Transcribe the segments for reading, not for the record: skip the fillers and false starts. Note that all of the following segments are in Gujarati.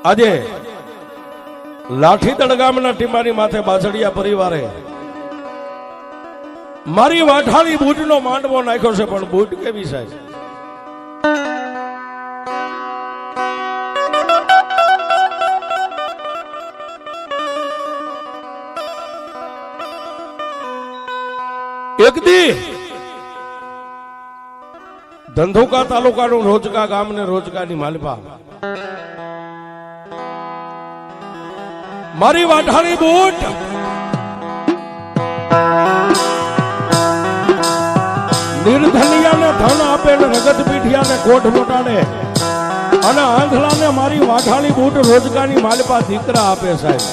આજે લાઠીદળ ગામના ટીમાની માથે બાજડિયા પરિવારે મારી વાઠાળી બૂટનો માંડવો નાખ્યો છે, પણ બૂટ કેવી સાહેબ? એક દી ધંધુકા તાલુકાનું રોજકા ગામ ને રોજકાની માલપા મારી વાઠાળી બૂટ નિર્ધનિયાને ધન આપે ને રગત પીઠિયાને કોઠ મોટાને અને આંધળાને મારી વાઠાળી બૂટ રોજકાની માલપા દીકરા આપે સાહેબ.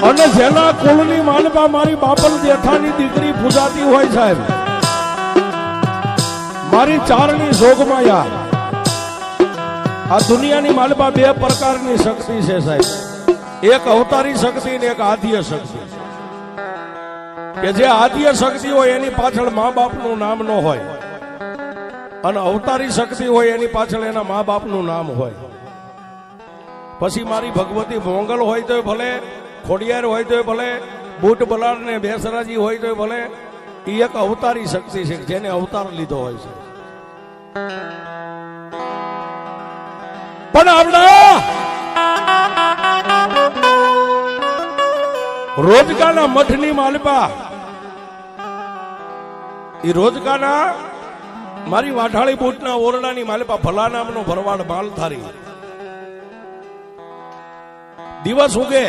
અને જેના કુળની માલપા મારી બાપલ જેઠાની દીકરી પૂજાતી હોય સાહેબ, મારી ચારની જોગમાયા. આ દુનિયાની માલપા બે પ્રકારની શક્તિ છે સાહેબ, એક અવતારી શક્તિ ને એક આદ્ય શક્તિ. કે જે આદ્ય શક્તિ હોય એની પાછળ મા બાપનું નામ ન હોય, અને અવતારી શક્તિ હોય એની પાછળ એના મા બાપનું નામ હોય. પછી મારી ભગવતી મોંગલ હોય તો ભલે, ખોડિયાર હોય તો ભલે, બૂટ બલાડ ને બેસરાજી હોય તો ભલે, એ એક અવતારી શક્તિ છે જેને અવતાર લીધો હોય છે. પણ આપણા રોજકાના મઠની માલપા, એ રોજકાના મારી વાઠાળી બૂટના ઓરડાની માલપા ભલા નામનો ભરવાડ માલધારી દિવસ ઉગે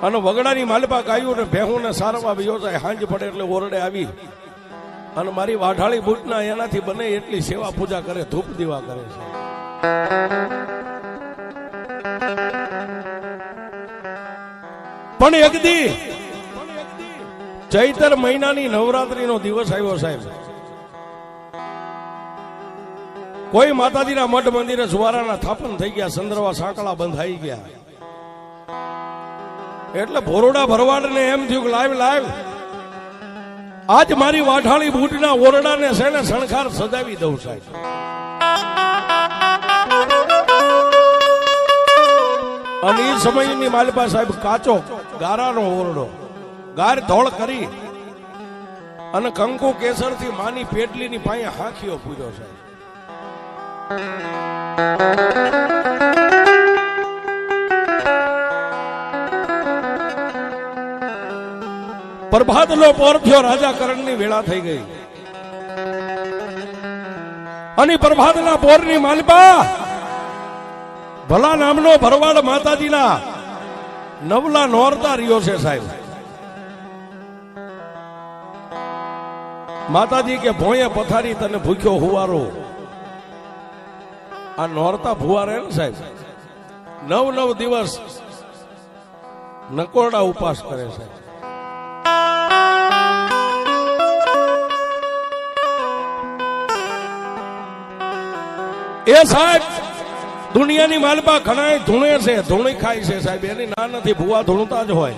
અને વગડાની માલપા ગાયું ને ભેહું ને સારવા વિયો જાય. હાંજ પડે એટલે ઓરડે આવી અને મારી વાઠાળી બૂટના એનાથી બને એટલી સેવા પૂજા કરે, ધૂપ દીવા કરે છે. પણ એક દી ચૈતર મહિનાની નવરાત્રીનો દિવસ આવ્યો સાહેબ. કોઈ માતાજીના મઠ મંદિરે જુવારાના થાપન થઈ ગયા, સંદરવા સાંકળા બંધાઈ ગયા. એટલે ભોરોડા ભરવાડને એમ થયું કે લાવ આજ મારી વાઠાળી બૂટના ઓરડાને છે ને શણખાર સજાવી દઉં સાહેબ. અને એ સમયની માલપા સાહેબ કાચો ગારાનો ઓરડો ગાર ધોળ કરી અને કંકુ કેસર થી માની પેટલીની પાસે હાંખીઓ પૂર્યો સાહેબ. પ્રભાતનો પોર થયો, રાજા કરણની વેળા થઈ ગઈ. અને પ્રભાતના પોરની માલપા ભલા નામનો ભરવાડ માતાજીના નવલા નોરતા રહ્યો છે સાહેબ. માતાજી કે ભોંયે પથારી તને ભૂખ્યો હુવારો. આ નોરતા ભુવારે ને સાહેબ 9 દિવસ નકોરડા ઉપાસ કરે સાહેબ. એ સાહેબ દુનિયાની માલપા ઘણા ધૂણે છે, ધૂણી ખાય છે સાહેબ. એની ના નથી, ભુવા ધૂણતા જ હોય.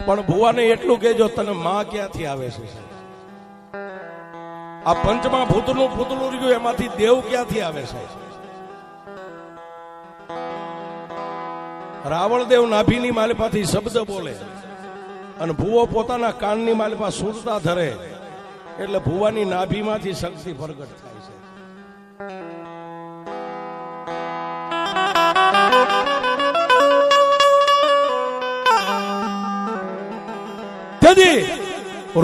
પણ ભુવાને એટલું કહેજો તને માં ક્યાંથી આવે છે. આ પંચમા ભૂતનું પૂતળું રહ્યું એમાંથી દેવ ક્યાંથી આવે છે. રાવણદેવ નાભીની માલપાથી શબ્દ બોલે અને ભુવો પોતાના કાનની માલપા સુરતા ધરે એટલે ભુવાની નાભીમાંથી શક્તિ પ્રગટ થાય છે.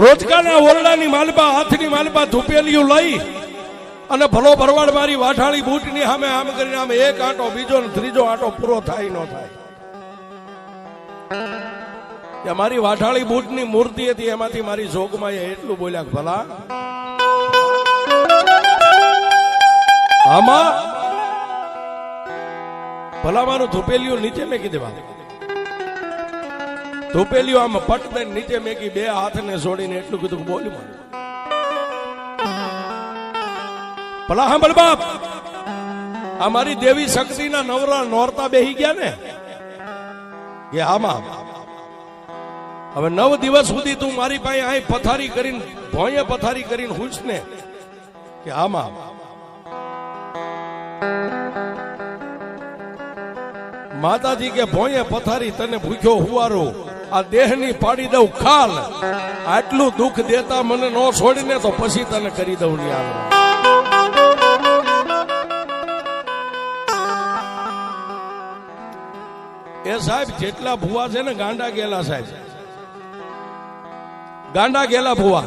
રોજકાના ઓરડાની માલપા હાથની માલપા ધૂપેલિયું લઈ અને ભલો ભરવાડ મારી વાઠાળી બૂટની સામે આમ કરીને આમ એક આંટો બીજો ને ત્રીજો આંટો પૂરો થાય ન થાય. મારી વાઠાળી બૂટની મૂર્તિ હતી, એમાંથી મારી જોગમાએ એટલું બોલ્યા ભલા આમાં ભલા મારું ધૂપેલિયું નીચે મેકી દેવા. ધૂપેલિયું આમ પટ દઈને નીચે મેકી, બે હાથને જોડીને એટલું કીધું બોલી મારું ભલા સાંભળ બાપ, આ મારી દેવી શક્તિના નવરા નોરતા બેહી ગયા ને કે આમાં હવે 9 દિવસ સુધી તું મારી પાસે અહીં પથારી કરીને ભોંયે પથારી કરીને હુંશ ને કે આમાં માતાજી કે ભોંયે પથારી તને ભૂખ્યો હુવારો આ દેહની પાડી દઉં ખાલ આટલું દુઃખ દેતા મને ન છોડીને તો પછી તને કરી દઉં ન્યાલ એ સાહેબ જેટલા ભુવા છે ને ગાંડા ગેલા સાહેબ ગાંડા ગેલા ભુવા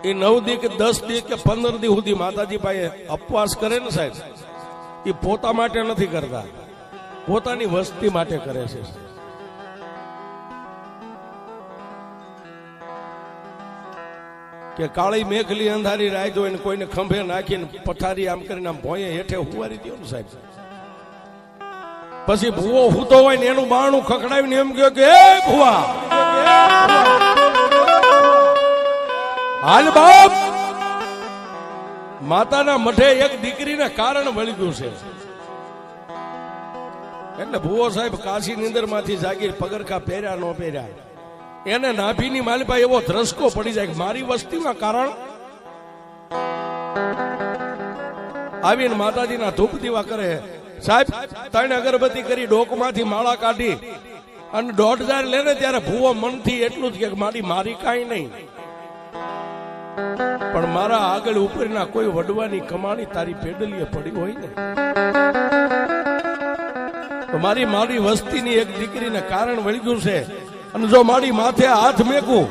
એ 9 દી કે 10 દી કે 15 દી સુધી માતાજી પાસે ઉપવાસ કરે ને સાહેબ એ પોતા માટે નથી કરતા પોતાની વસ્તી માટે કરે છે કે કાળી મેઘલી અંધારી રાત હોય ને કોઈને ખંભે નાખીને પથારી આમ કરીને આમ ભોંયે હેઠે હુવારી દો ને સાહેબ પછી ભૂવો હૂતો હોય ને એનું બારણું ખખડાવીને એમ કહ્યું કે એ ભુવા હાલ બાપ માતાના મઠે એક દીકરીને કારણ મળી ગયું છે એટલે ભુવો સાહેબ કાશી નીંદર માંથી જાગી પગરખા પહેર્યા ન પહેર્યા એને નાભીની માલિપા એવો ધ્રસકો પડી જાય મારી વસ્તીમાં કારણ આવીને માતાજીના ધૂપ દીવા કરે સાહેબ 3 અગરબત્તી કરી ડોકમાંથી માળા કાઢી અને 1,500 લે ને ત્યારે ભુવો મનથી એટલું જ કે મારી કાંઈ નહીં પણ મારા આગળ ઉપરના કોઈ વડવાની કમાણી તારી પેડલીએ પડી હોય ને તો મારી વસ્તીની એક દીકરીને કારણ વળગ્યું છે અને જો મારી માથે હાથ મેકું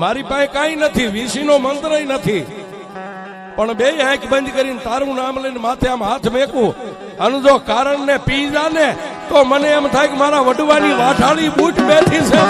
મારી પાસે કાંઈ નથી વીસીનો મંત્ર નથી પણ 2 આંખ બંધ કરીને તારું નામ લઈને માથે આમ હાથ મેકું અને જો કારણ ને પી જા ને તો મને એમ થાય કે મારા વડવાની વાઠાળી બૂટ બેઠી છે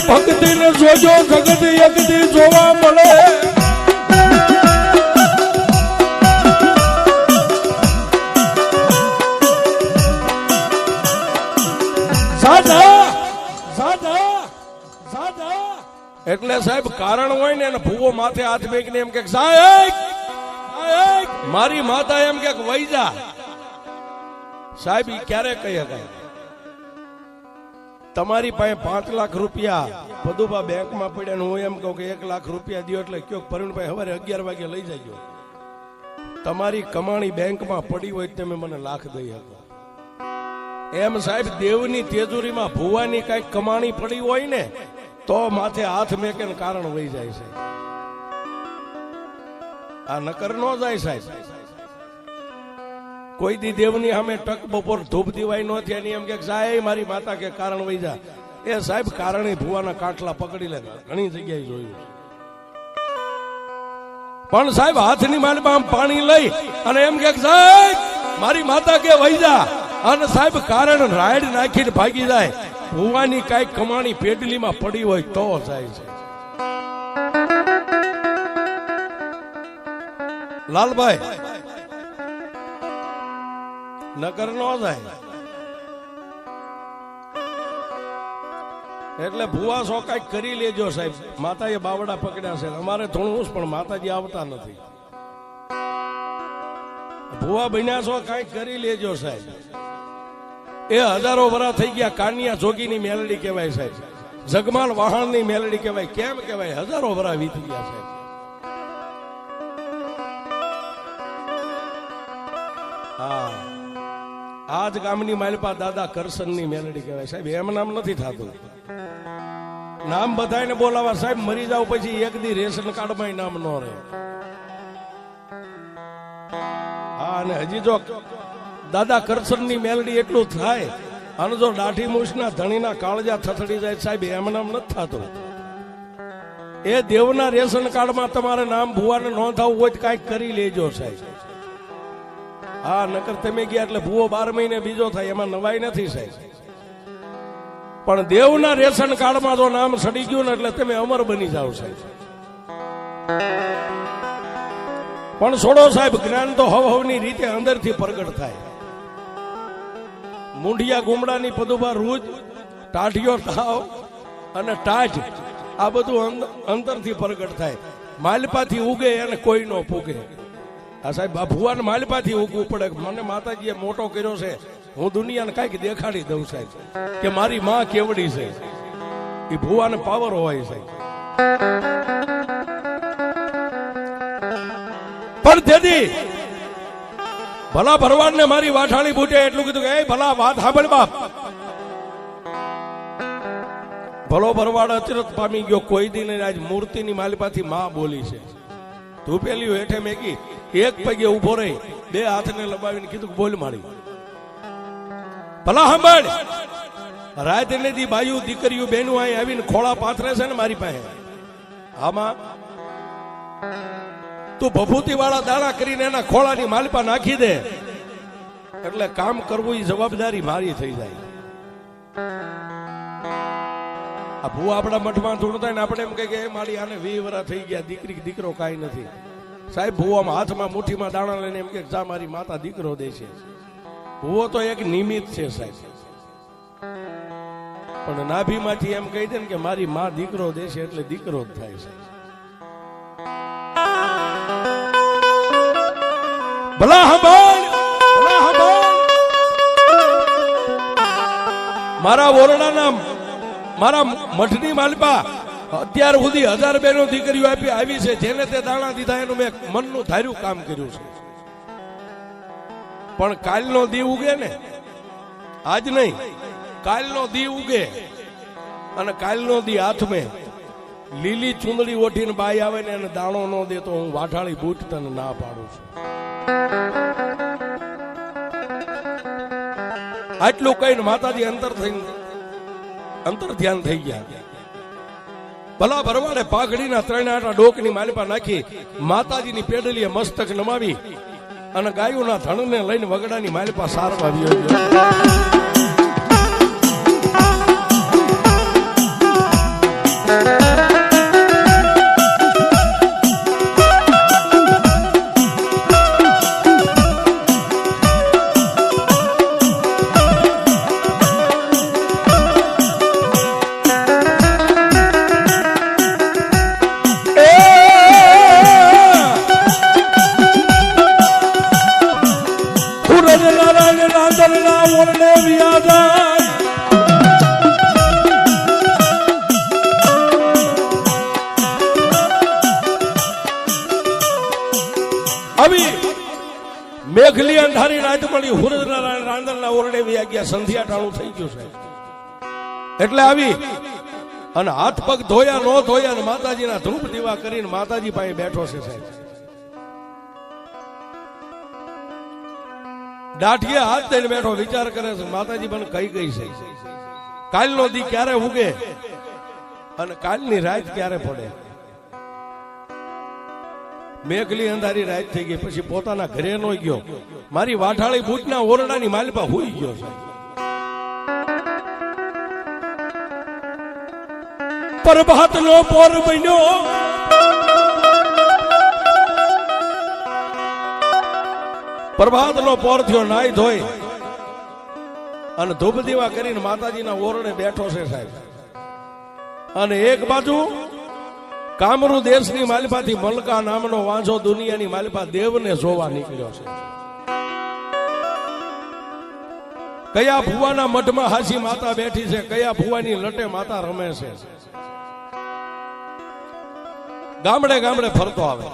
ભક્તિને જોજો જગત યગતી જોવા મળે એટલે સાહેબ કારણ હોય ને ભૂવો માથે હાથ મેકીને એમ કે સાહેબ મારી માતા એમ કે વઈ જા સાહેબ ઈ ક્યારે કહી શકાય તમારી પાસે 5 લાખ રૂપિયા પદુભા બેંકમાં પડ્યા ને હું એમ કહું કે 1 લાખ રૂપિયા દો એટલે કયો પરવીણભાઈ સવારે 11 વાગે લઈ જજો તમારી કમાણી બેંકમાં પડી હોય તમે મને લાખ દઈ શકો એમ સાહેબ દેવની તેજુરીમાં ભુવાની કઈક કમાણી પડી હોય ને તો માથે હાથ મેકે ને કારણ વહી જાય છે આ નકર નો જાય સાહેબ કોઈ દી દેવની સામે ટક બપોર ધૂપ દીવાય નો થયા એમ કે સાહેબ મારી માતા કે કારણ વહી જા એ સાહેબ કારણે ભુવાના કાંઠલા પકડી લે ઘણી જગ્યાએ જોયું પણ સાહેબ હાથની માલમાં આમ પાણી લઈ અને એમ કે સાહેબ મારી માતા કે વહી જા અને સાહેબ કારણ રાયડ નાખીને ભાગી જાય ભુવાની કઈક કમાણી પેડલીમાં પડી હોય તો જાય છે લાલભાઈ નકર નો જાય એટલે ભુવા સો કઈક કરી લેજો સાહેબ માતાએ બાવડા પકડ્યા છે અમારે થોડું પણ માતાજી આવતા નથી ભુવા બન્યા છો કઈક કરી લેજો સાહેબ એ હજારો વર્ષ થઈ ગયા કાનિયા જોગીની મેલડી કહેવાય સાહેબ જગમાલ વાહણની મેલડી કહેવાય કેમ કહેવાય હજારો વર્ષ વીતી ગયા સાહેબ હા આજ ગામની માલપા દાદા કરશનની મેલડી કહેવાય સાહેબ એમ નામ નથી થતું નામ બધાને બોલાવા સાહેબ મરી જાવ પછી એક દી રેશન કાર્ડમાં નામ ન રહે હા અને હજી જો દાદા કરશનની મેલડી એટલું થાય અને જો દાઢી મૂછના ધણીના કાળજા થથડી જાય સાહેબ એમ નામ નથી થતું એ દેવના રેશન કાર્ડમાં તમારે નામ ભુવાને નોંધાવવું હોય તો કાંઈક કરી લેજો સાહેબ. હા, નકર તમે ગયા એટલે ભુવો 12 મહિને બીજો થાય, એમાં નવાઈ નથી સાહેબ. પણ દેવના રેશન કાર્ડમાં જો નામ સડી ગયું ને એટલે તમે અમર બની જાઓ સાહેબ. પણ છોડો સાહેબ, જ્ઞાન તો હવની રીતે અંદરથી પ્રગટ થાય. મૂંઢિયા ગુમડાની પદુભા રૂજ, ટાઢિયો તાવ અને ટાઢ, આ બધું અંતરથી પ્રગટ થાય. માલપાથી ઉગે અને કોઈ નો પૂગે. આ સાહેબ આ ભુવાને માલપાથી ઉગવું પડે. મને માતાજીએ મોટો કર્યો છે, હું દુનિયાને કાંઈક દેખાડી દઉં સાહેબ કે મારી માં કેવડી છે. એ ભુવાને પાવર હોય સાહેબ. પણ તેથી ભલા ભરવાડને મારી વાઠાળી બૂટે એટલું કીધું કે એ ભલા વાત સાંભળ બાપ. ભલો ભરવાડ અચરત પામી ગયો. કોઈ દિન આજ મૂર્તિની માલિપાથી માં બોલી છે. ધૂપેલી હેઠે મેકી એક પગે ઉભો રહી, 2 હાથને લંબાવીને કીધું બોલ મારી. ભલા સાંભળ, રાત ને દી બાયું દીકરીઓ બેનું અહીં આવીને ખોળા પાથરે છે ને મારી પાસે. આમાં તું ભભૂતિ વાળા દાણા કરીને એના ખોળાની માલિપા નાખી દે એટલે કામ કરવું એ જવાબદારી મારી થઈ જાય. આ ભૂ આપણા મઠમાં ધૂણતા ને આપણે એમ કહે કે મારી આને 20 વર્ષ થઈ ગયા, દીકરી દીકરો કાંઈ નથી. સાહેબ ભૂવામાં હાથમાં મુઠ્ઠીમાં દાણા લઈને એમ કે જા મારી માતા દીકરો દે છે. ભૂવો તો એક નિમિત્ત છે સાહેબ. પણ નાભીમાંથી એમ કહી દે ને કે મારી માં દીકરો દે છે એટલે દીકરો જ થાય છે. ભલા સાંભળ, ભલા સાંભળ, મારા ઓરડાના મારા મઠની માલપા અત્યાર સુધી 1000 બહેનો દીકરીઓ આવી છે. જેને તે દાણા દીધા એનું મેં મનનું ધાર્યું કામ કર્યું છે. પણ કાલનો દી ઉગે ને, આજ નહીં, કાલનો દી ઉગે અને કાલનો દી હાથમાં લીલી ચૂંદડી ઓઠીને બાઈ આવે ને એને દાણો ન દે તો હું વાઠાળી બૂટ તને ના પાડું છું. આટલું કહીને માતાજી અંતર ધ્યાન થઈ ગયા. ભલા ભરવાડે પાઘડીના 3 આટા ડોકની માલિપા નાખી માતાજીની પેડલીએ મસ્તક નમાવી અને ગાયોના ધણને લઈને વગડાની માલિપા સારવા આવ્યો. મેઘલી અંધારી રાત મળી, હુરનારાયણ રાંદલના ઓરડે વ્યા ગયા. સંધ્યા ટાણું થઈ ગયું સાહેબ. એટલે આવી અને હાથ પગ ધોયા નો ધોયા ને માતાજીના ધૂપ દીવા કરીને માતાજી પાસે બેઠો છે સાહેબ. દાઢીએ હાથ દઈને બેઠો, વિચાર કરે છે માતાજી મને કઈ ગઈ છે, કાલનો દી ક્યારે ઉગે અને કાલની રાત ક્યારે પડે. મેઘલી અંધારી રાત થઈ ગઈ. પછી પોતાના ઘરે નો ગયો, મારી વાઠાળી બૂટના ઓરડાની માલિપા હુઈ ગયો છે. પ્રભાત નો પોર બન્યો, પ્રભાત નો પોર થયો. નાઈ ધોઈ અને ધૂપ દીવા કરીને માતાજીના ઓરડે બેઠો છે સાહેબ. અને એક બાજુ કામરૂ દેશની માલિપાથી મલકા નામનો વાંઝો દુનિયાની માલિપા દેવને જોવા નીકળ્યો છે. કયા ભુવાના મઠમાં હાસી માતા બેઠી છે, કયા ભુવાની લટે માતા રમે છે. ગામડે ગામડે ફરતો આવે.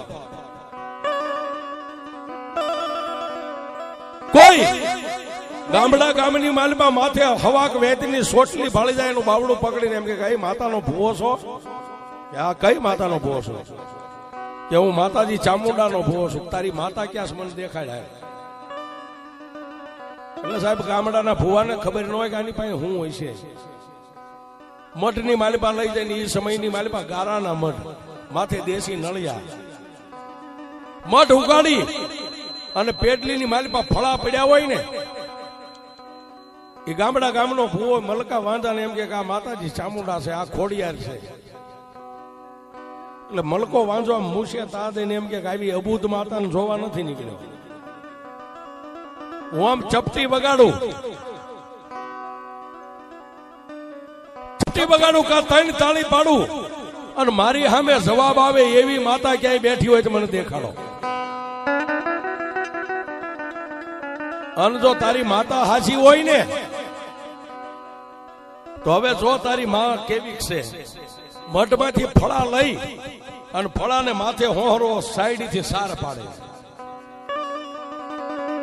કોઈ ગામડા ગામની માલિપા માથે હવાક વેતની સોટલી ભાળી જાય એનું બાવડું પકડીને એમ કે કઈ માતાનો ભુવો છો, આ કઈ માતાનો ભુવો છો? કે હું માતાજી ચામુંડાનો ભુવો છું. તારી માતા ક્યાં મને દેખાડ્યા? એટલે સાહેબ ગામડાના ભુવાને ખબર ન હોય કે આની પાસે હું હોય છે. મઠની માલિપા લઈ જાય ને એ સમયની માલિપા ગારાના મઠ, માથે દેશી નળિયા, મઠ ઉગાડી અને પેટલીની માલિપા ફળા પડ્યા હોય ને એ ગામનો ભૂવો મલકા વાંધાને એમ કે આ માતાજી ચામુંડા છે, આ ખોડિયાર છે. એટલે મલકો વાંધો મૂસે તા દઈને એમ કે આવી અબૂધ માતાને જોવા નથી નીકળ્યો. હું આમ ચપટી બગાડું કા ત્રણ તાળી પાડું અને મારી સામે જવાબ આવે એવી માતા ક્યાંય બેઠી હોય તો મને દેખાડો. અને જો તારી માતા હાચી હોય ને તો હવે જો તારી માં કેવી છે, મઠમાંથી ફળા લઈ અને ફળાને માથે હોહરો સાઈડ થી સાર પાડે,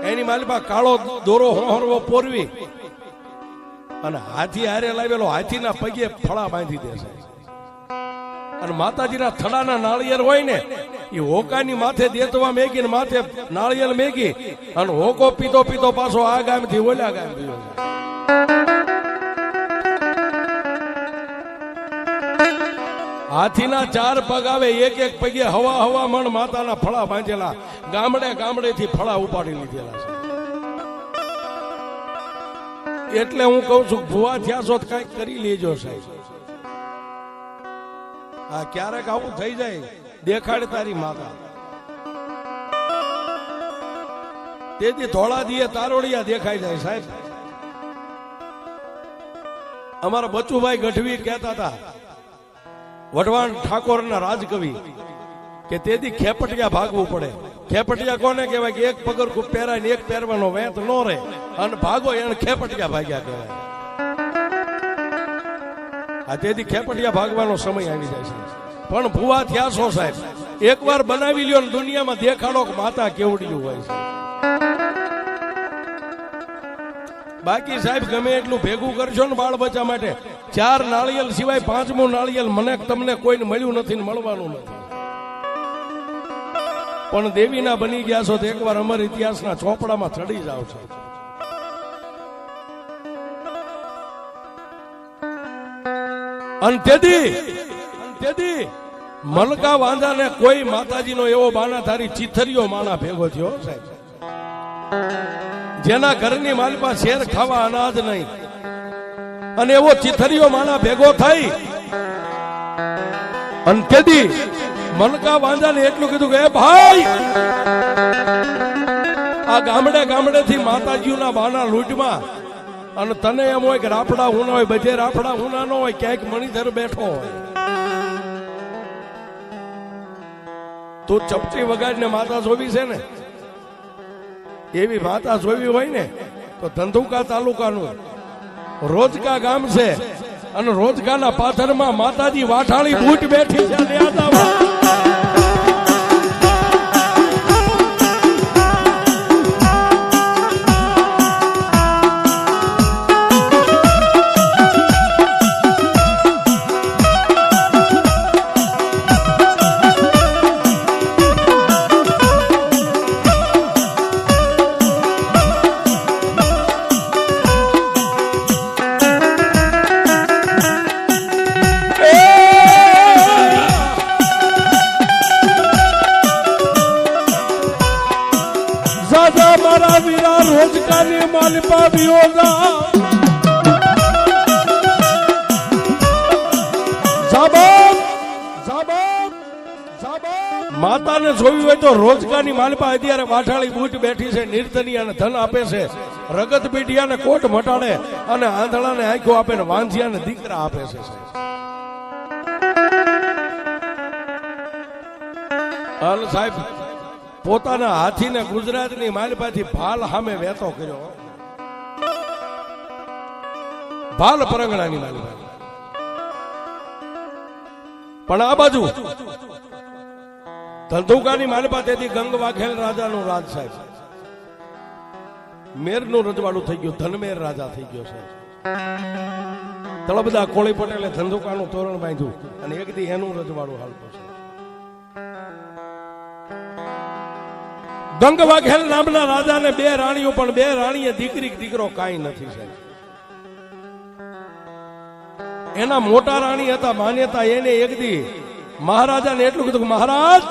એની માલિપા કાળો દોરો હોહરવો પોરવી અને હાથી હારે લાવેલો હાથીના પગે ફળા બાંધી દેશે. અને માતાજીના થડાના નાળિયેર હોય ને એ હોકાની માથે દેતવા મેગી ને માથે નાળિયેર મેગી અને હોકો પીતો પીતો પાછો આ ગામથી ઓલા ગામ ગયો. હાથીના 4 પગ આવે, એક એક પગે હવા મણ માતાના ફળા બાંધેલા, ગામડે થી ફળા ઉપાડી લીધેલા છે. એટલે હું કઉ છું ભુવા થયા છો તો કઈક કરી લેજો સાહેબ. આ ક્યારેક આવું થઈ જાય, દેખાડે તારી માતા. તેથી ધોળા દીએ તારોડિયા દેખાઈ જાય સાહેબ. અમારા બચુભાઈ ગઢવી કહેતા હતા, વઢવાણ ઠાકોરના રાજકવિ, કે તેથી ખેપટિયા ભાગવું પડે. ખેપટિયા કોને કહેવાય કે એક પગરખું પહેરાય ને એક પહેરવાનો વેત નો રહે અને ભાગો એને ખેપટિયા ભાગ્યા કહેવાય. આ તેથી ખેપટિયા ભાગવાનો સમય આવી જાય છે. પણ ભુવા થયા છો સાહેબ, એકવાર બનાવી લ્યો ને દુનિયામાં દેખાડો કે માતા કેવડિયું હોય છે. બાકી સાહેબ ગમે એટલું ભેગું કરશો ને બાળ બચ્ચા માટે, 4 નાળિયેર સિવાય 5મું નાળિયેર મને તમને કોઈને મળ્યું નથી ને મળવાનું નથી. પણ દેવીના બની ગયા છો તો એકવાર અમર ઇતિહાસના ચોપડામાં ચડી જાવ છો. અને તેથી મલકા વાંધાને કોઈ માતાજીનો એવો બાનાધારી ચીથરીયો માણા ભેગો થયો સાહેબ, જેના ઘરની માલપા શેર ખાવા અનાજ નહીં, અને એવો ચીથરીયો માણા ભેગો થઈ અને તેથી મલકા વાંધાને એટલું કીધું કે ભાઈ આ ગામડે થી માતાજીઓના બાના લૂંટમાં, અને તને એમ હોય કે રાફડા હુના હોય, બધે રાફડા હુના ન હોય, ક્યાંક મણિધર બેઠો હોય, તું ચપટી વગાડીને માતા જોવી છે ને, એવી માતા જોવી હોય ને તો ધંધુકા તાલુકાનું રોજકા ગામ છે, અને રોજકાના પાથરમાં માતાજી વાઠાળી બૂટ બેઠી છે. મારા વીરા રોજકાની માલિપા વિયોગા માતાને જોવી હોય તો રોજકાની માલિપા અત્યારે વાઠાળી બૂટ બેઠી છે, નિર્તનિયાને ધન આપે છે, રગત પીઢિયાને કોટ મટાડે અને આંધળાને આંખો આપે ને વાંધિયાને દીકરા આપે છે. અને સાહેબ પોતાના હાથીને ગુજરાતની માલિપાથી ભાલ સામે વેતો કર્યો, ભાલ પરંગણાની માલિપા. પણ આ બાજુ ધંધુકાની માલિપા તેથી ગંગ વાઘેલ રાજાનું રાજ સાહેબ, મેરનું રજવાડું થઈ ગયું, ધનમેર રાજા થઈ ગયો છે. તળબદા કોળી પટેલે ધંધુકાનું તોરણ બાંધ્યું અને એક દી એનું રજવાડું હાલતું છે. ગંગ વાઘેલ નામના રાજાને 2 રાણીઓ, પણ 2 રાણીએ દીકરો કાંઈ નથી સાહેબ. એના મોટા રાણી હતા માન્યતા. એને એક દી મહારાજાને એટલું કીધું કે મહારાજ,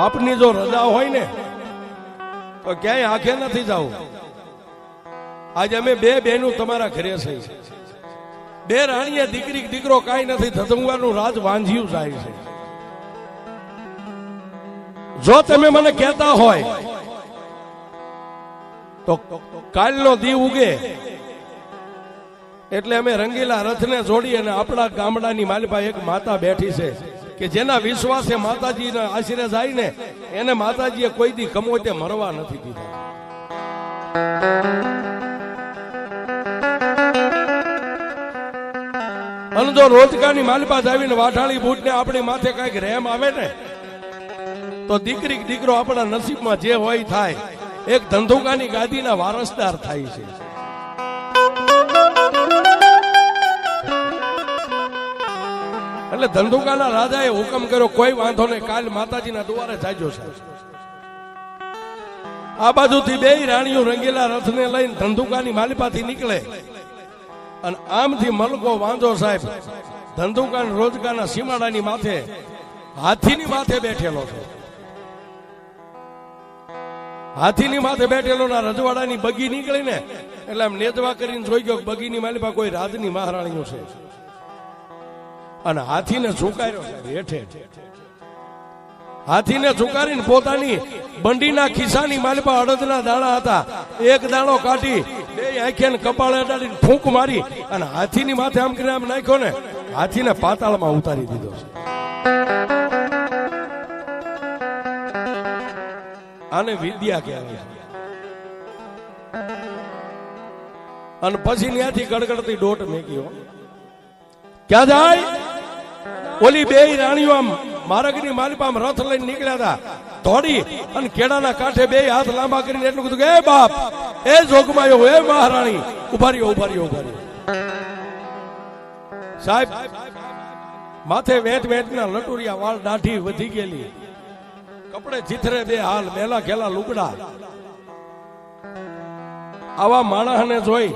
આપની જો રજા હોય ને તો ક્યાંય આંખે નથી જવું. આજે અમે બે બહેનું તમારા ઘરે છે. બે રાણીએ દીકરી દીકરો કાંઈ નથી, ધધમવાનું રાજ વાંઝ્યું જાય છે. જો તમે મને કહેતા હોય તો કાલનો દી ઉગે એટલે અમે રંગીલા રથને જોડી અને આપણા ગામડાની માલિપા એક માતા બેઠી છે કે જેના વિશ્વાસે માતાજીના આશરે જાય ને એને માતાજીએ કોઈ દી કમોતે મરવા નથી દીધા. અને જો રોજગારની માલિપા આવીને વાઠાળી બૂટને આપણી માથે કઈક રેમ આવે ને તો દીકરી દીકરો આપણા નસીબમાં જે હોય થાય. એક ધંધુકાની ગાદીના વારસદાર થાય છે. એટલે ધંધુકાના રાજાએ હુકમ કર્યો કોઈ વાંધો નહીં, કાલ માતાજીના દ્વારે જાજો છે. આ બાજુથી બે રાણીઓ રંગીલા રથને લઈને ધંધુકાની માલિપાથી નીકળે અને આમથી મલકો વાંધો સાહેબ ધંધુકા રોજગારના સીમાડાની માથે હાથીની માથે બેઠેલો છે. હાથીની માથે બેઠેલો ના રજવાડાની બગી નીકળી ને એટલે આમ નેદવા કરીને જોઈ ગયો બગીની માલિપા કોઈ રાજની મહારાણીઓ છે અને હાથીને ઝુકાર્યો હેઠે. હાથીને ઝુકારીને પોતાની બંડીના ખિસ્સાની માલિપા અડદના દાણા હતા, એક દાણો કાઢી બે આંખે કપાળે અડાડીને ફૂંક મારી અને હાથીની માથે આમ કરીને આમ નાખ્યો ને હાથીને પાતાળમાં ઉતારી દીધો છે. આને વિદ્યા કહેવાય. અને પછી ત્યાંથી ગડગડતી દોટ મેક્યો. ક્યાં જાય? ઓલી બે રાણીઓ આમ માર્ગની માલિપામ રથ લઈને નીકળ્યા હતા દોડી અને કેળાના કાંઠે બે હાથ લાંબા કરીને એટલું કીધું કે એ બાપ, એ જોગમાયો, એ મહારાણી, ઉભા રહ્યો, ઉભા રહ્યો, ઉભા રહ્યો. સાહેબ માથે વેટ વેટના લટુરિયા, વાળ દાઢી વધી ગયેલી, કપડે ચિથરે બે હાલ, મેલા ખેલા લુગડા. આવા માણસને જોઈ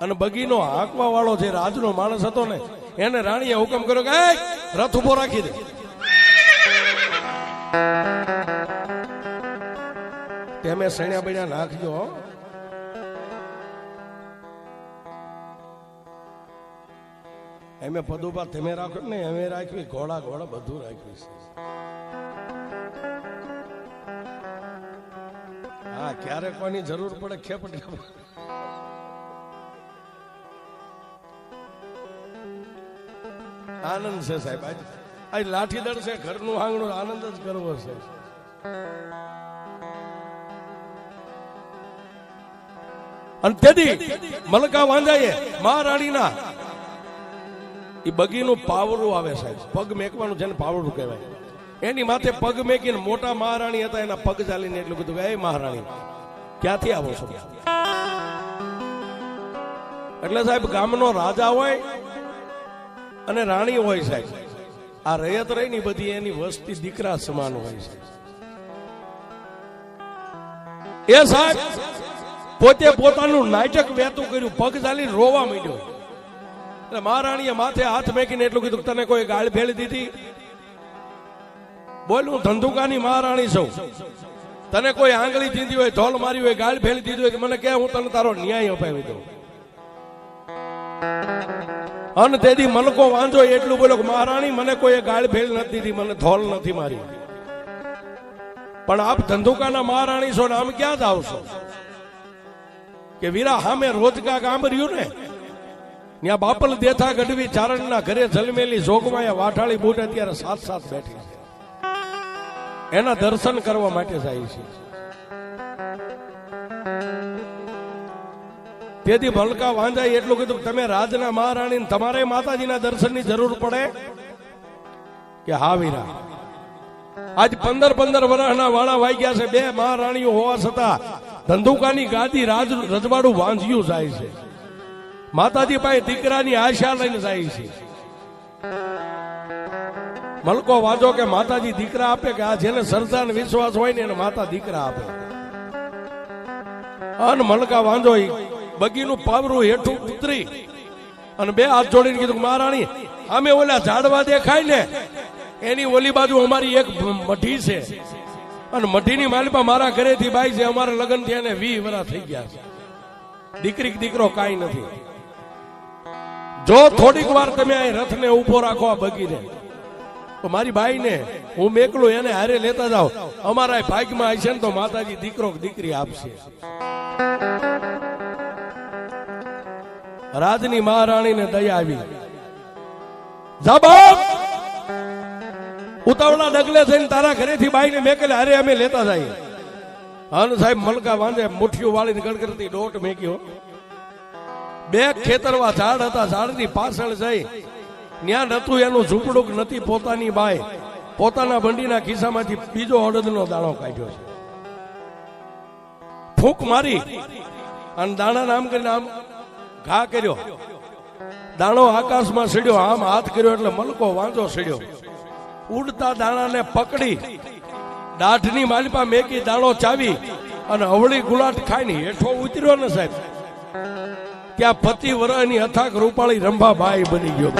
અને બગીનો હાંકવા વાળો જે રાજનો માણસ હતો ને એને રાણીએ હુકમ કર્યો કે રથ ઉભો રાખી દે. તેમે સણ્યા બન્યા નાખજો. એમે પદુપા તમે રાખો ને એમે રાખવી, ઘોડા ઘોડા બધું રાખ્યું છે. હા, ક્યારે કોની જરૂર પડે ખેપટ આનંદ છે સાહેબ. આજ લાઠી દળ છે, ઘરનું આંગણું આનંદ જ કરવો છે. અને તેથી મલકા વાંધાએ મહારાણીના એ બગીનું પાવરું આવે સાહેબ, પગ મેકવાનું છે ને પાવરું કહેવાય. એની માથે પગ મેકીને મોટા મહારાણી હતા એના પગ ચાલીને એટલું કીધું કે એ મહારાણી ક્યાંથી આવો છો? એટલે સાહેબ ગામનો રાજા હોય અને રાણી હોય સાહેબ, આ રયત રહી ની બધી એની વસ્તી દીકરા સમાન હોય છે. એ સાહેબ પોતે પોતાનું નાટક વેતું કર્યું, પગ ચાલીને રોવા માંડ્યો. એટલે મહારાણીએ માથે હાથ મેકીને એટલું કીધું તને કોઈ ગાળ ભેળી દીધી? બોલ, હું ધંધુકાની મહારાણી છું, તને કોઈ આંગળી દીધી હોય, ધોલ મારી હોય, ગાળ ભેળી દીધી હોય, મને કે હું તને તારો ન્યાય અપાવી દઉં. અને તેથી મલકો વાંધો એટલું બોલો કે મહારાણી મને કોઈ ગાળ ભેળ નથી દીધી, મને ધોલ નથી મારી, પણ આપ ધંધુકાના મહારાણી છો ને આમ ક્યાં જાવ છો? કે વીરા હામે રોજકા ગામ રહ્યું ને ત્યાં બાપલ દેથા ગઢવી ચારણના ઘરે જલમેલી જોગમાયા વાઠાળી બૂટ અત્યારે સાથ સાથ બેઠી છે, એના દર્શન કરવા માટે જાય છે. તેથી ભલકા વાંધાય એટલું કીધું તમે રાજના મહારાણી તમારે માતાજીના દર્શનની જરૂર પડે કે હા વીરા, આજ 15 વર્ષના વાળા વાગ્યા છે, બે મહારાણીઓ હોવા છતાં ધંધુકાની ગાદી રજવાડું વાંઝ્યું જાય છે. માતાજી પાસે દીકરાની આશા લઈને જાય છે. મલકો વાંચો કે માતાજી દીકરા આપે કે આ જેને શ્રદ્ધા વિશ્વાસ હોય ને એને માતા દીકરા આપે. અન મલકા વાંધો બગીનું પાવરું હેઠું ઉતરી અને બે હાથ જોડીને કીધું મહારાણી અમે ઓલા ઝાડવા દેખાય ને એની ઓલી બાજુ અમારી એક મઢી છે અને મઢીની માલિપા મારા ઘરેથી બાઈ છે, અમારા લગ્ન થયા ને 20 વર્ષ થઈ ગયા છે, દીકરી દીકરો કાંઈ નથી. જો થોડીક વાર તમે આ રથને ઉભો રાખો આ બગીને તો મારી બાઈ ને હું મેકલું એને હારે લેતા જાઓ, અમારા ભાગ્યમાં હશે ને તો માતાજી દીકરો દીકરી આપશે. રાજની મહારાણીને દયા આવી, જાબાબ ઉતાવળા ડગલે થઈને તારા ઘરેથી બાઈને મેકેલે હારે અમે લેતા જઈએ. હન સાહેબ મલકા વાંધે મુઠ્ઠીઓ વાળીને ગણગણતી દોટ મેક્યો. બે ખેતરવા ઝાડ હતા, ઝાડની પાછળ જઈ ત્યાં નતું એનું ઝૂંપડું નથી, પોતાની બાઈ પોતાના બંડીના ખિસ્સામાંથી બીજો અડદનો દાણો કાઢ્યો છે. ફૂંક મારી અને દાણા નામ કરીને આમ ઘા કર્યો, દાણો આકાશમાં સડ્યો, આમ હાથ કર્યો એટલે મલકો વાંધો સડ્યો. ઉડતા દાણાને પકડી દાઢની માલિપા મેકી દાણો ચાવી અને હવળી ગુલાટ ખાઈને હેઠો ઉતર્યો ને સાહેબ, ત્યાં 25 વર્ષની અથાક રૂપાળી રંભાભાઈ બની ગયો.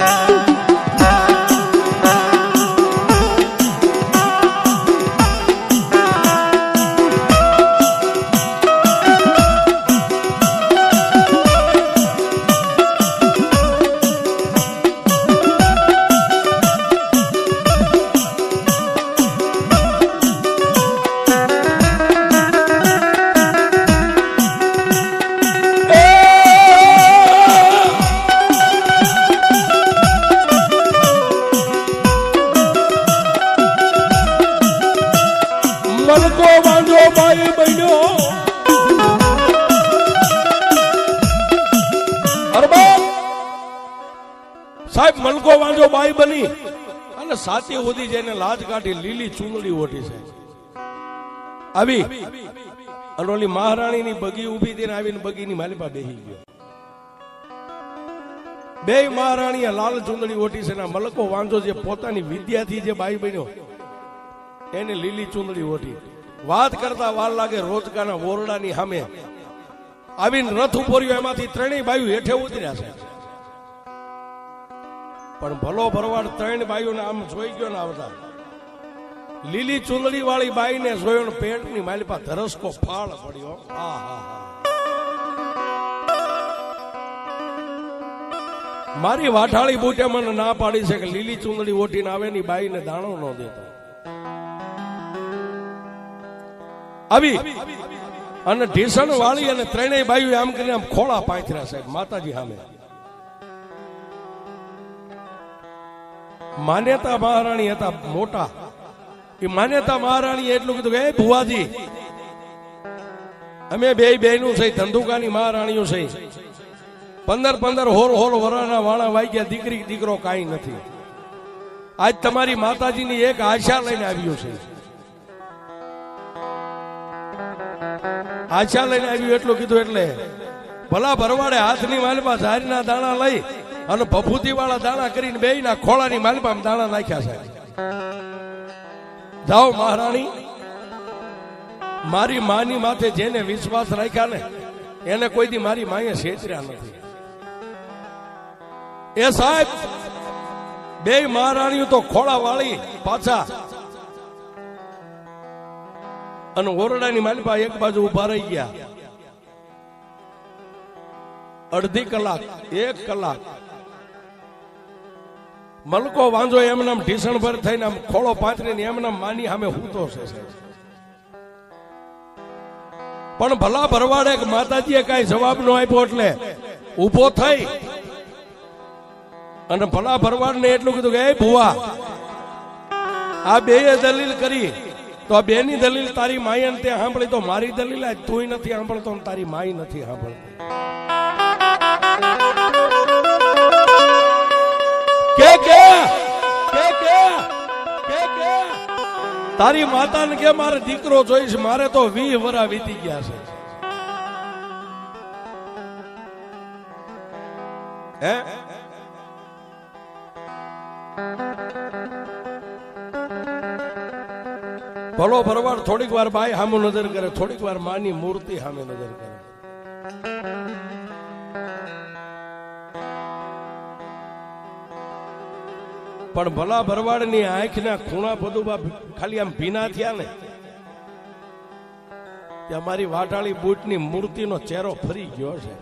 મલકો વાંધો બાઈ બન્યો. સાહેબ મલકો વાંધો બાઈ બની અને સાતી સુધી જઈને લાજ કાઢી લીલી ચૂંદડી ઓઢી છે. આવી અને ઓલી મહારાણીની બગી ઉભી થઈને આવીને બગીની માલિપા બેસી ગયો. બે મહારાણીએ લાલ ચૂંદડી ઓઢી છે ને મલકો વાંધો જે પોતાની વિદ્યાથી જે બાઈ બન્યો એને લીલી ચૂંદડી ઓઢી. વાત કરતા વાર લાગે રોજકાના ઓરડાની સામે આવીને રથ ઉભોર્યો, એમાંથી ત્રણેય બાયુ હેઠે ઉતર્યા છે. પણ ભલો ભરવાડ 3 બાયુને આમ જોઈ ગયો ને આવતા લીલી ચૂંદડી વાળી બાઈ ને જોયો ને પેટની માલિપા ધરસકો ફાળ પડ્યો. મારી વાઠાળી બુટે મને ના પાડી છે કે લીલી ચૂંદડી ઓઢીને આવે ની બાઈ ને દાણો ન દેતો. આવી અને ઢીસણ વાળી અને ત્રણેય બાયુ આમ કરીને આમ ખોળા પાથર્યા સાહેબ માતાજી સામે. માન્યતા મહારાણી હતા મોટા, એ માન્યતા મહારાણી એટલું કીધું કે ભુવાજી અમે બે બહેનું છે, ધંધુકાની મહારાણીઓ છે, 15 હોલ વરાના વાણા વાગ્યા, દીકરી દીકરો કાંઈ નથી. આજ તમારી માતાજીની એક આશા લઈને આવ્યું છે. આશા લઈને આવ્યું એટલું કીધું એટલે ભલા ભરવાડે હાથની માલિપા ઝારીના દાણા લઈ અને ભભૂતિ વાળા દાણા કરીને બેયના ખોળાની માલિપા દાણા નાખ્યા છે. જાઓ મહારાણી, મારી માની માથે જેને વિશ્વાસ રાખ્યા ને એને કોઈ દી મારી માએ છેતર્યા નથી. એ સાહેબ બે મહારાણીઓ તો ખોળા વાળી પાછા અને ઓરડાની માલિપા એક બાજુ ઉભા રહી ગયા. અડધી કલાક 1 કલાક મલકો વાંધો એમનામ ઢીસણ ભર થઈને આમ ખોળો પાથરીને એમનામ માની સામે હૂતો છે. પણ ભલા ભરવાડે માતાજીએ કઈ જવાબ ન આપ્યો એટલે ઉભો થઈ અને ભલા ભરવાડ ને એટલું કીધું કે એ ભુવા આ બે દલીલ કરી તો આ બેની દલીલ તારી માએ તે સાંભળી, તો મારી દલીલ તું નથી સાંભળતો તારી માઈ નથી સાંભળતી. તારી માતાને કે મારે દીકરો જોઈશ, મારે તો 20 વર્ષ વીતી ગયા છે. હે ભલો ભરવાડ થોડીક વાર બાઈ સામે નજર કરે, થોડીક વાર માની મૂર્તિ સામે નજર કરે. પણ ભલા ભરવાડની આંખના ખૂણા બધું ખાલી આમ ભીના થયા ને ત્યાં મારી વાટાળી બૂટની મૂર્તિનો ચહેરો ફરી ગયો છે.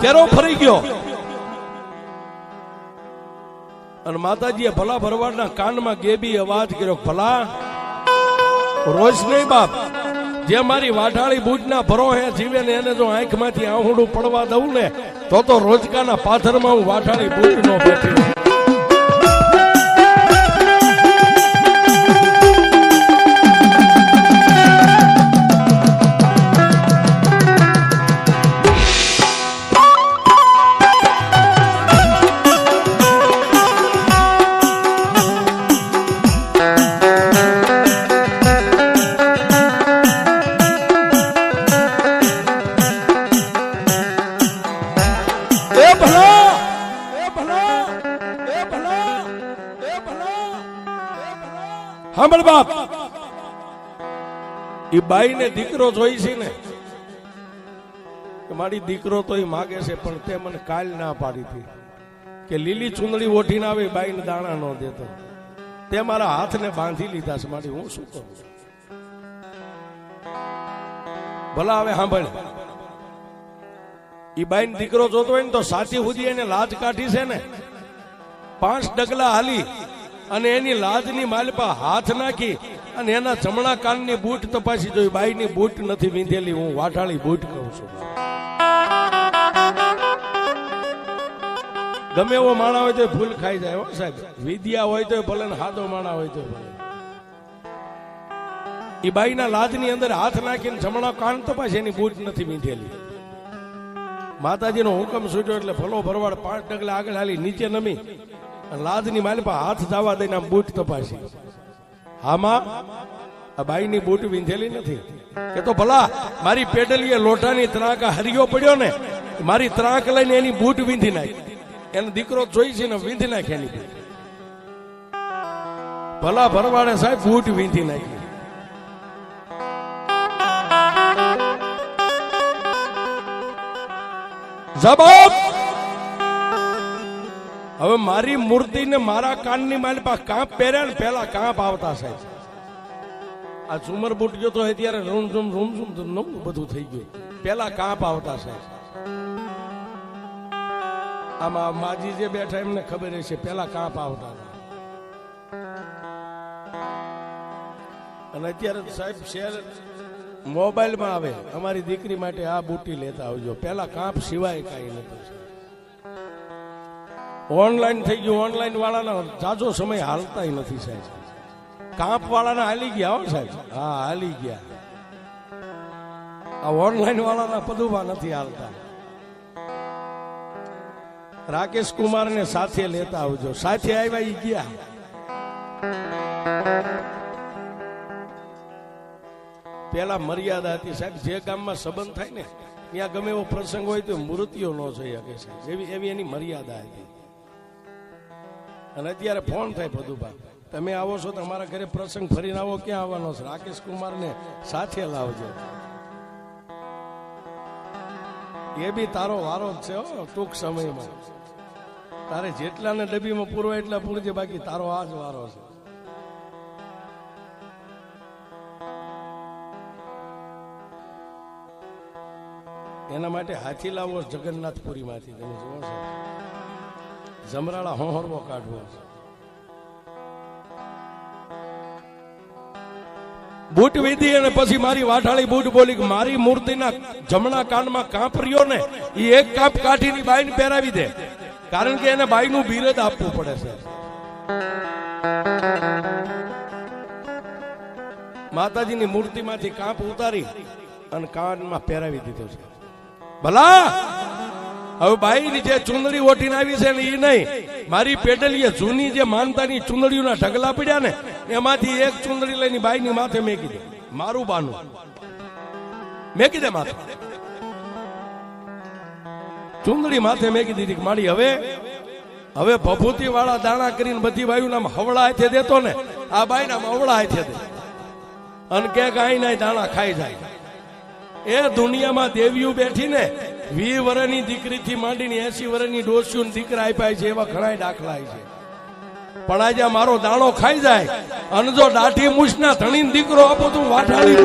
ચહેરો ફરી ગયો અને માતાજીએ ભલા ભરવાડના કાનમાં ગેબી અવાજ કર્યો, ભલા રોજ નહીં બાપ, જે મારી વાઢાળી બૂટના ભરો હે જીવે ને એને જો આંખમાંથી આહુડું પડવા દઉં ને તો રોજકાના પાથરમાં હું વાઢાળી બૂટ નો બેઠી. સાંભળ બાપ, એ બાઈ ને દીકરો જોઈ છે ને કે મારી દીકરો તો એ માગે છે, પણ તે મને કાલ ના પાડી હતી કે લીલી ચૂંદડી ઓઠીને આવે બાઈ ને દાણા ન દેતો. તે મારા હાથને બાંધી લીધા છે. મારી હું શું કરું? ભલા હવે સાંભળ, એ બાઈ ને દીકરો જોતો હોય ને તો સાચી સુધી એને લાજ કાઢી છે ને 5 ડગલા હાલી અને એની લાજની માલપા હાથ નાખી અને એના જમણા કાનની બૂટ તપાસી જોઈ. બાઈની બૂટ નથી વીંધેલી, હું વાઢાળી બૂટ કહું છું. ગમે એવો માણા હોય તો ભૂલ ખાઈ જાય હો સાહેબ. વિદ્યા હોય તો ભલે ને હાદો માણા હોય તો ભલે. એ બાઈના લાજની અંદર હાથ નાખીને જમણા કાન તપાસી એની બૂટ નથી વીંધેલી. માતાજીનો હુકમ છૂટ્યો એટલે ભલો ભરવાડ 5 ડગલા આગળ હાલી નીચે નમી લાજની માલપા હાથ જવા દઈને આમ બૂટ તપાસી. હામાં આ બાઈની બૂટ વીંધેલી નથી. કે તો ભલા મારી પેડલીએ લોટાની ત્રાંકા હરિયો પડ્યો ને, મારી ત્રાંક લઈને એની બૂટ વીંધી નાખી. એનો દીકરો જોઈ છે ને વીંધી નાખી એની બૂટ. ભલા ભરવાડે સાહેબ બૂટ વીંધી નાખી. જવાબ, હવે મારી મૂર્તિને મારા કાનની માલપા કાંપ પહેર્યા ને પેલા કાંપ આવતા સાહેબ. આ ઝુમર બૂટ જોતો હોય ત્યારે રૂમ ઝુમ નવું બધું થઈ ગયું. પેલા કાંપ આવતા સાહેબ. આમાં માજી જે બેઠા એમને ખબર હશે પેલા કાંપ આવતા. અને અત્યારે સાહેબ શેર મોબાઈલમાં આવે, અમારી દીકરી માટે આ બુટી લેતા આવજો. પેલા કાંપ સિવાય કઈ નથી. ઓનલાઈન થઈ ગયું. ઓનલાઈન વાળાના જાજો સમય હાલતા નથી સાહેબ. કાંપ વાળાના હાલી ગયા હો સાહેબ. હા હાલી ગયા. આ ઓનલાઈન વાળાના પદુભા નથી હાલતા. રાકેશ કુમાર ને સાથે લેતા આવજો. સાથે આવ્યા ઈ ગયા. પેલા મર્યાદા હતી સાહેબ. જે ગામમાં સંબંધ થાય ને ત્યાં ગમે એવો પ્રસંગ હોય તો મૂર્તિઓ ન જોઈ શકે સાહેબ. એવી એની મર્યાદા હતી. અને અત્યારે ફોન થાય પદુભા, તમે આવો છો તમારા ઘરે પ્રસંગ ફરીને આવો, ક્યાં આવવાનો છે? રાકેશ કુમાર ને સાથે લાવજો. એ બી તારો વારો જ છે હો. ટૂંક સમયમાં તારે જેટલાને ડબ્બીમાં પૂરવા એટલા પૂરજે, બાકી તારો આ જ વારો છે. એના માટે હાથી લાવો જગન્નાથપુરી માંથી. તમે જુઓ છો જમરાળા હોહરવો કાઢવો. બૂટ વીધી અને પછી મારી વાઠાળી બૂટ બોલી કે મારી મૂર્તિના જમણા કાનમાં કાંપ રહ્યો ને એ એક કાંપ કાઢીને બાઈને પહેરાવી દે. કારણ કે એને બાઈનું બિરદ આપવું પડે છે. માતાજીની મૂર્તિમાંથી કાંપ ઉતારી અને કાનમાં પહેરાવી દીધો છે. ભલા હવે બાઈની જે ચુંદડી ઓઠીને આવી છે ને એ નહીં, મારી પેડલીએ જૂની જે માનતાની ચુંદડીઓના ઢગલા પડ્યા ને એમાંથી એક ચુંદડી લઈને બાઈની માથે મેકી દે. મારું બાનું મેકી દે માથે. ચુંદડી માથે મેકી દીધી. મારી હવે ભભૂતિ વાળા દાણા કરીને બધી બાયું નામ હવળા હાથે દેતો ને, આ બાઈ નામ હવળા હાથે દે અને કે ગાય ના દાણા ખાઈ જાય. એ દુનિયામાં દેવીઓ બેઠી ને 20 વર્ષની દીકરીથી માંડીને 80 વર્ષની ડોસીઓને દીકરા આપ્યા છે, એવા ઘણા દાખલા છે. પણ આજે મારો દાણો ખાઈ જાય અને જો દાઢી મૂછના ધણીને દીકરો આપો તો વાઠાળી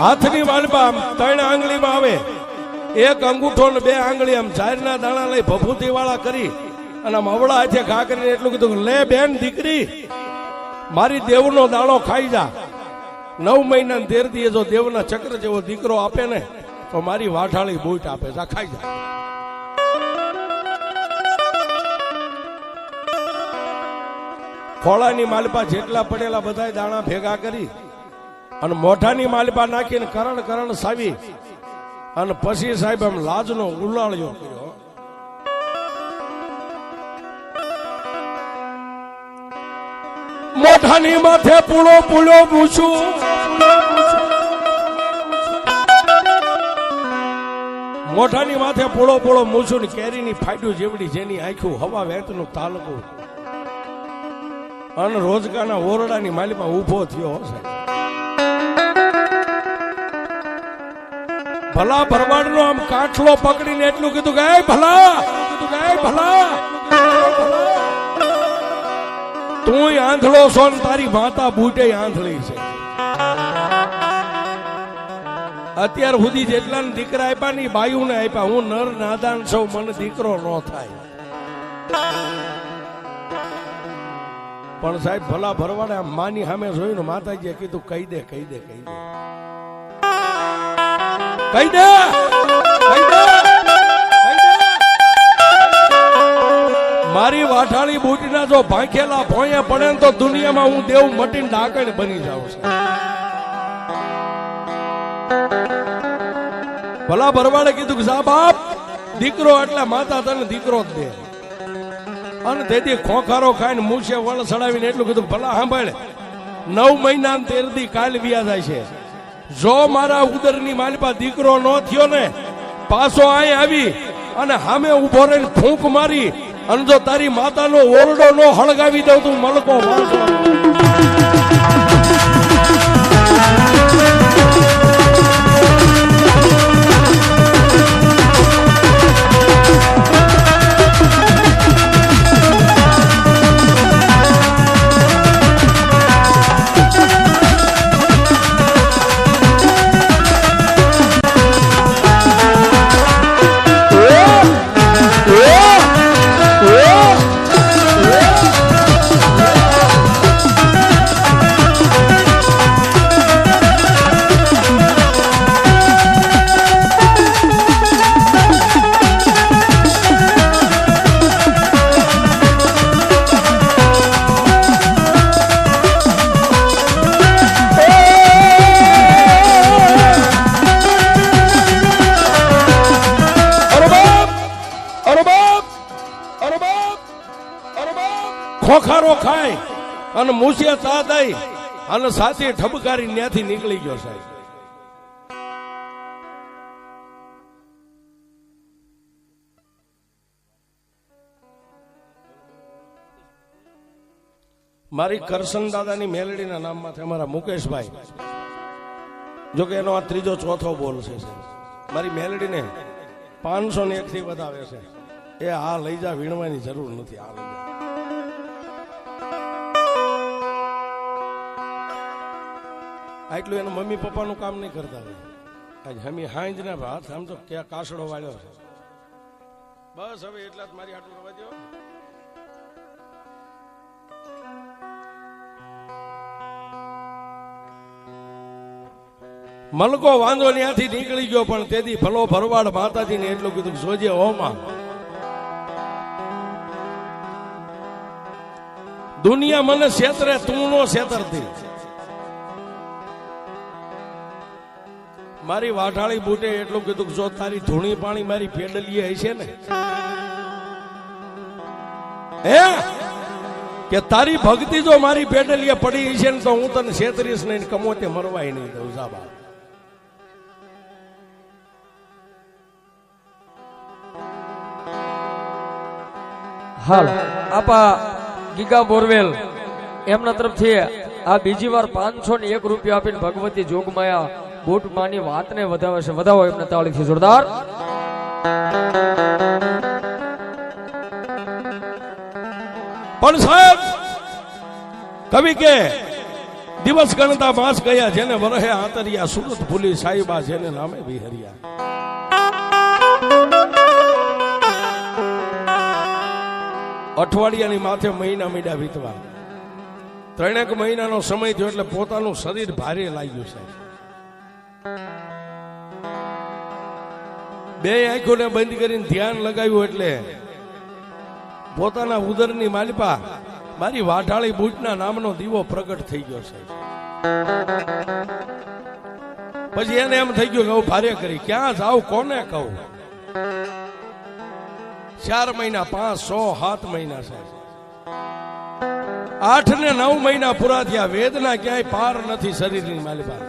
હાથની વાલપા 3 આંગળીમાં આવે, 1 અંગૂઠો ને 2 આંગળી આમ ઝારના દાણા લઈ ભભૂતિ વાળા કરી અને આમ અવળા હાથે ઘા કરીને એટલું કીધું, લે બેન દીકરી મારી દેવનો દાણો ખાઈ જા. 9 મહિના 13 દીએ જો દેવના ચક્ર જેવો દીકરો આપે ને તો મારી વાઠાળી બૂટ આપે, જા ખાઈ જા. ખોળાની માલપા જેટલા પડેલા બધા દાણા ભેગા કરી અને મોઢાની માલપા નાખીને કરણ સાવી અને પછી સાહેબ એમ લાજનો ઉલાળ્યો કર્યો. મોઢાની માથે પૂળો પૂછું, મોઢાની માથે પૂળો મૂછું ને કેરીની ફાડ્યું જેવડી જેની આંખું હવા વેતનું તાલકું અને રોજગાના ઓરડાની માલીમાં ઉભો થયો હશે. ભલા ભરવાડનો આમ કાઠલો પકડીને એટલું કીધું કે ભલા તું આંધળો છો ને તારી માતા બૂટે આંધળી છે. અત્યાર સુધી જેટલા દીકરા આપ્યા ની બાયુને આપ્યા, હું નર નાદાન છું, મને દીકરો ન થાય. પણ સાહેબ ભલા ભરવાડે આમ માની સામે જોયું, માતાજીએ કીધું કહી દે મારી વાઠાળી બૂટના જો ભાંખેલા ભોંયા પડે ને તો દુનિયામાં હું દેવ મટીને ડાકણ બની જાઉં છું. ભલા ભરવાડે કીધું કે જા બાપ, દીકરો એટલે માતા તને દીકરો જ દે. અને તેથી ખોખારો ખાઈને મૂછે વળ ચડાવીને એટલું કીધું, ભલા સાંભળે 9 મહિના 13 દી કાલ વ્યા જાય છે. જો મારા ઉદરની માલપા દીકરો ન થયો ને પાછો અહીં આવી અને સામે ઉભો રહીને ફૂંક મારી અને જો તારી માતાનો ઓરડો ન હળગાવી દઉં તું મલકો વાંચો. ખોખારો ખાય અને મૂછે ચા દઈ અને સાથે ઠબકારી ત્યાંથી નીકળી ગયો સાહેબ. મારી કરશન દાદાની મેલડીના નામમાંથી અમારા મુકેશભાઈ, જો કે એનો આ ત્રીજો ચોથો બોલ છે. મારી મેલડીને 501 થી વધારે છે. એ આ લઈ જા, વીણવાની જરૂર નથી. આ લઈ જા. આટલું એના મમ્મી પપ્પાનું કામ નહીં કરતા હોય. આજ હમી હાંજ ના હાથ આમ તો ક્યાં કાસડો વાળ્યો છે. બસ હવે એટલા જ મારી આટલું રવા દો. મલકો વાંધો ત્યાંથી નીકળી ગયો, પણ તેથી ભલો ભરવાડ માતાજીને એટલું કીધું, જોજે ઓમાં દુનિયા મને છેતરે, તું નો છેતરતી. મારી વાઢાળી બુટે એટલું કીધું, જો તારી ધૂણી પાણી મારી પેડલીએ હશે ને, હે કે તારી ભક્તિ જો મારી પેડલીએ પડી હશે ને, તો હું તને છેતરીશ નહીં, કમોતે મરવાય નહીં દઉં. જાબા હાલ આપા ગીગા બોરવેલ એમના તરફથી આ બીજી વાર 501 રૂપિયા આપીને ભગવતી જોગમાયા બુટ માની વાતને વધાવે છે. વધાવો એમને તાળીથી જોરદાર. પણ સાહેબ કવિ કે દિવસ ગણતા માસ ગયા, જેને વરહે આંતરિયા, સુરત ભૂલી સાઈબા જેને નામે વિહરિયા. અઠવાડિયાની માથે મહિના મીડા વીતવા, 3 મહિનાનો સમય થયો એટલે પોતાનું શરીર ભારે લાગ્યું છે. 2 આંખોને બંધ કરીને ધ્યાન લગાવ્યું એટલે પોતાના ઉદરની માલિપા મારી વાઢાળી બુટના નામનો દીવો પ્રગટ થઈ ગયો છે. પછી એને એમ થઈ ગયું કે હું ભારે કરી ક્યાં જાઉં, કોને કહું. 4 મહિના 5 6 7 મહિના છે. 8 ને 9 મહિના પૂરા થયા, વેદના ક્યાંય પાર નથી શરીરની માલિપા.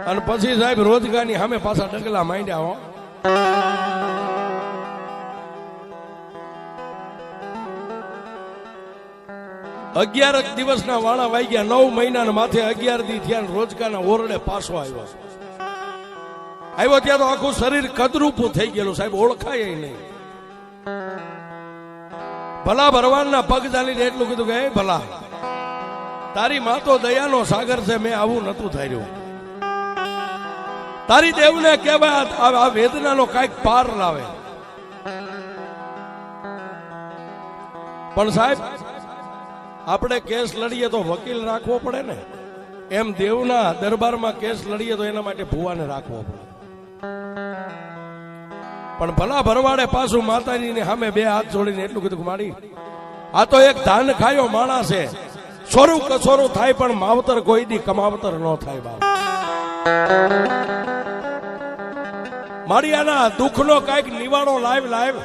અને પછી સાહેબ રોજગારની સામે પાછા ડગલા માંડ્યા. હો અગિયાર દિવસના વાણા વાગ્યા, 9 મહિના માથે 11 દી થયા, રોજગારના ઓરડે પાછો આવ્યો. ત્યાં તો આખું શરીર કદરૂપું થઈ ગયેલું સાહેબ, ઓળખાય નહીં. ભલા ભરવાડના પગ ચાલીને એટલું કીધું કે હે ભલા, તારી માં તો દયાનો સાગર છે, મેં આવું નતું ધાર્યું. તારી દેવને કહેવાય આ વેદનાનો કાંઈક પાર લાવે. પણ સાહેબ આપણે કેસ લડીએ તો વકીલ રાખવો પડે ને, એમ દેવના દરબારમાં કેસ લડીએ તો એના માટે ભુવાને રાખવો પડે. પણ ભલા ભરવાડે પાછું માતાજીની સામે 2 હાથ જોડીને એટલું કીધું, માડી આ તો એક ધાન ખાયો માણસ છે, છોરું કછોરું થાય પણ માવતર કોઈ દી કમાવતર ન થાય. બાપ માળિયાના દુઃખનો કાંઈક નિવાડો લાવ.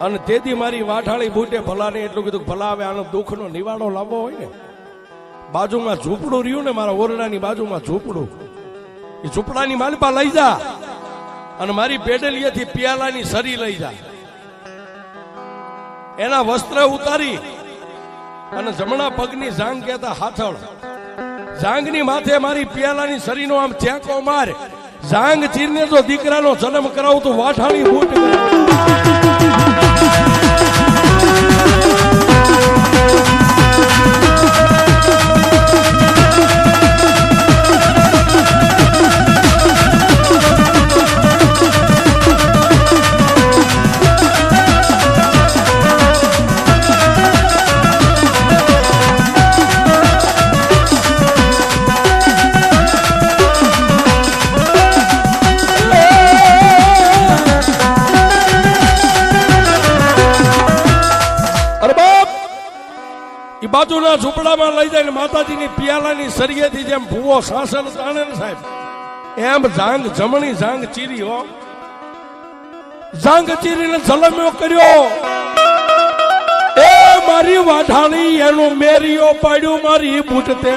અને તેથી મારી વાઠાળી બુટે ભલાને એટલું કીધું, ભલા હવે આનો દુઃખનો નિવાડો લાવવો હોય ને, બાજુમાં ઝૂંપડું રહ્યું ને, મારા ઓરડાની બાજુમાં ઝૂંપડું, એ ઝૂંપડાની માલપા લઈ જા અને મારી પેડલીએથી પિયાલાની સરી લઈ જા. એના વસ્ત્ર ઉતારી અને જમણા પગની જાંગ કહેતા હાથળ, જાંગની માથે મારી પિયાલાની સરીનો આમ ચેકો માર. જાંગ ચીરને જો દીકરાનો જન્મ કરાવું તો વાઠાળી બૂટ બાજુના ઝૂંપડામાં લઈ જાય માતાજીની પિયાલાની સરિયેથી જેમ ભૂવો સાસણ તાણે ને સાહેબ, એમ જાંગ જમણી જાંગ ચીરી. હો જાંગ ચીરીને જલમ્યો કર્યો. એ મારી વાઢાળી એનો મેરીઓ પાડ્યું મારી બૂટતે.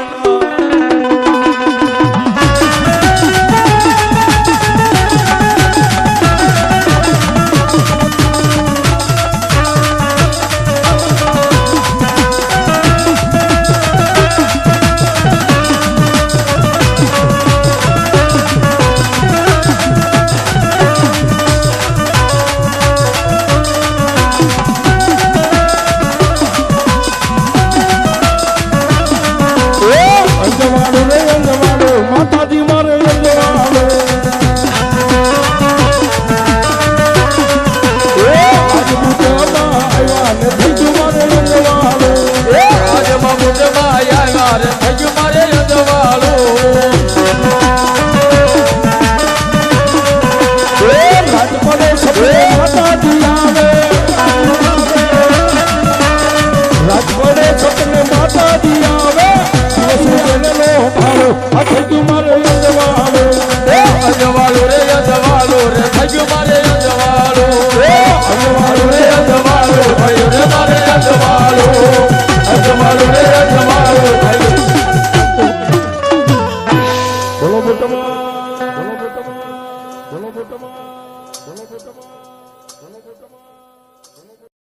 બોલો બોટમાં